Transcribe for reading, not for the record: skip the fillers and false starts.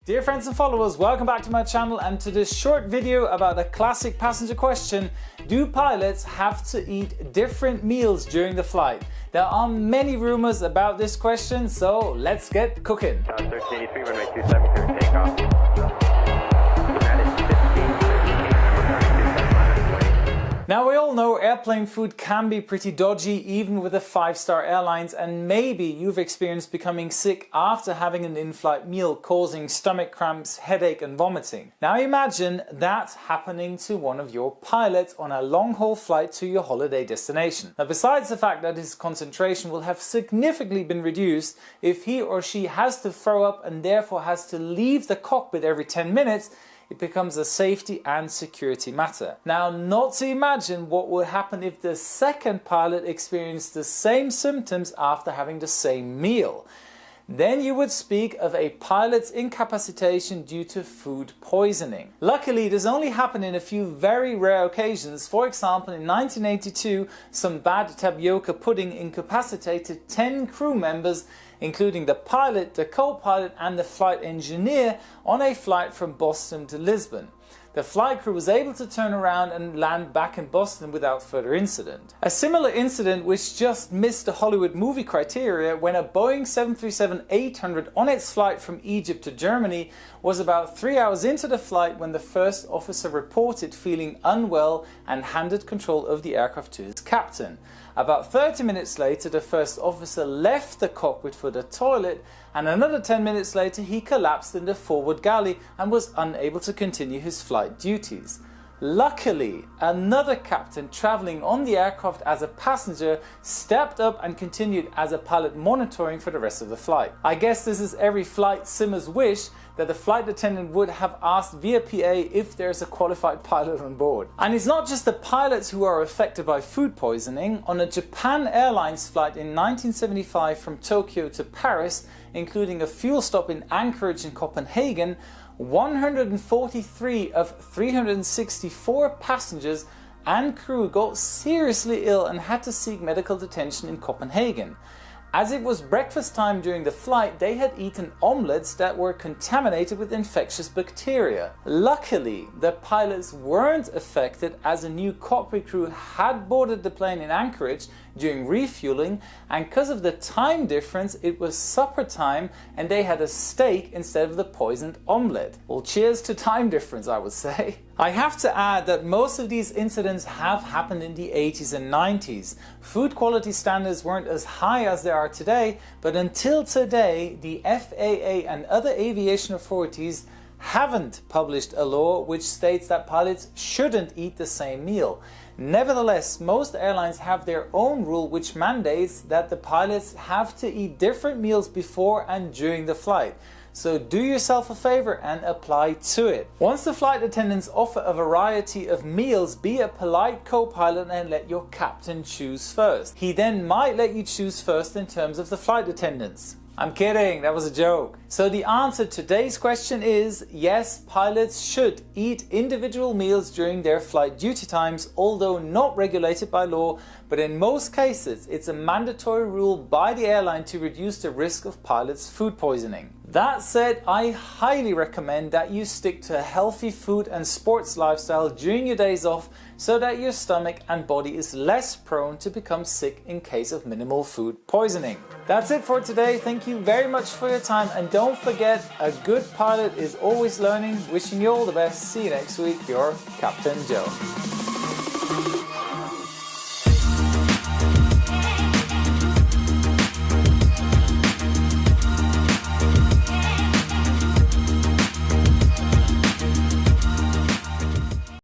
Dear friends and followers, welcome back to my channel and to this short video about a classic passenger question: do pilots have to eat different meals during the flight? There are many rumors about this question, so let's get cooking. 1383, runway 27, clear takeoff. Now we all know airplane food can be pretty dodgy even with the 5-star airlines, and maybe you've experienced becoming sick after having an in-flight meal causing stomach cramps, headache and vomiting. Now imagine that happening to one of your pilots on a long-haul flight to your holiday destination. Now besides the fact that his concentration will have significantly been reduced if he or she has to throw up and therefore has to leave the cockpit every 10 minutes, it becomes a safety and security matter. Now, not to imagine what would happen if the second pilot experienced the same symptoms after having the same meal. Then you would speak of a pilot's incapacitation due to food poisoning. Luckily, this only happened in a few very rare occasions. For example, in 1982, some bad tapioca pudding incapacitated 10 crew members, including the pilot, the co-pilot and the flight engineer, on a flight from Boston to Lisbon. The flight crew was able to turn around and land back in Boston without further incident. A similar incident which just missed the Hollywood movie criteria when a Boeing 737-800 on its flight from Egypt to Germany was about 3 hours into the flight when the first officer reported feeling unwell and handed control of the aircraft to his captain. About 30 minutes later, the first officer left the cockpit for the toilet, and another 10 minutes later he collapsed in the forward galley and was unable to continue his flight duties. Luckily, another captain traveling on the aircraft as a passenger stepped up and continued as a pilot monitoring for the rest of the flight. I guess this is every flight simmer's wish, that the flight attendant would have asked via PA if there's a qualified pilot on board. And it's not just the pilots who are affected by food poisoning. On a Japan Airlines flight in 1975 from Tokyo to Paris, including a fuel stop in Anchorage and Copenhagen, 143 of 364 passengers and crew got seriously ill and had to seek medical attention in Copenhagen. As it was breakfast time during the flight, they had eaten omelets that were contaminated with infectious bacteria. Luckily, the pilots weren't affected as a new cockpit crew had boarded the plane in Anchorage during refueling, and because of the time difference, it was supper time and they had a steak instead of the poisoned omelette. Well, cheers to time difference, I would say. I have to add that most of these incidents have happened in the 80s and 90s. Food quality standards weren't as high as they are today, but until today, the FAA and other aviation authorities haven't published a law which states that pilots shouldn't eat the same meal. Nevertheless, most airlines have their own rule which mandates that the pilots have to eat different meals before and during the flight. So do yourself a favor and apply to it. Once the flight attendants offer a variety of meals, be a polite co-pilot and let your captain choose first. He then might let you choose first in terms of the flight attendants. I'm kidding, that was a joke. So the answer to today's question is yes, pilots should eat individual meals during their flight duty times, although not regulated by law, but in most cases it's a mandatory rule by the airline to reduce the risk of pilots' food poisoning. That said, I highly recommend that you stick to a healthy food and sports lifestyle during your days off so that your stomach and body is less prone to become sick in case of minimal food poisoning. That's it for today. Thank you very much for your time, and don't forget, a good pilot is always learning. Wishing you all the best. See you next week. Your Captain Joe.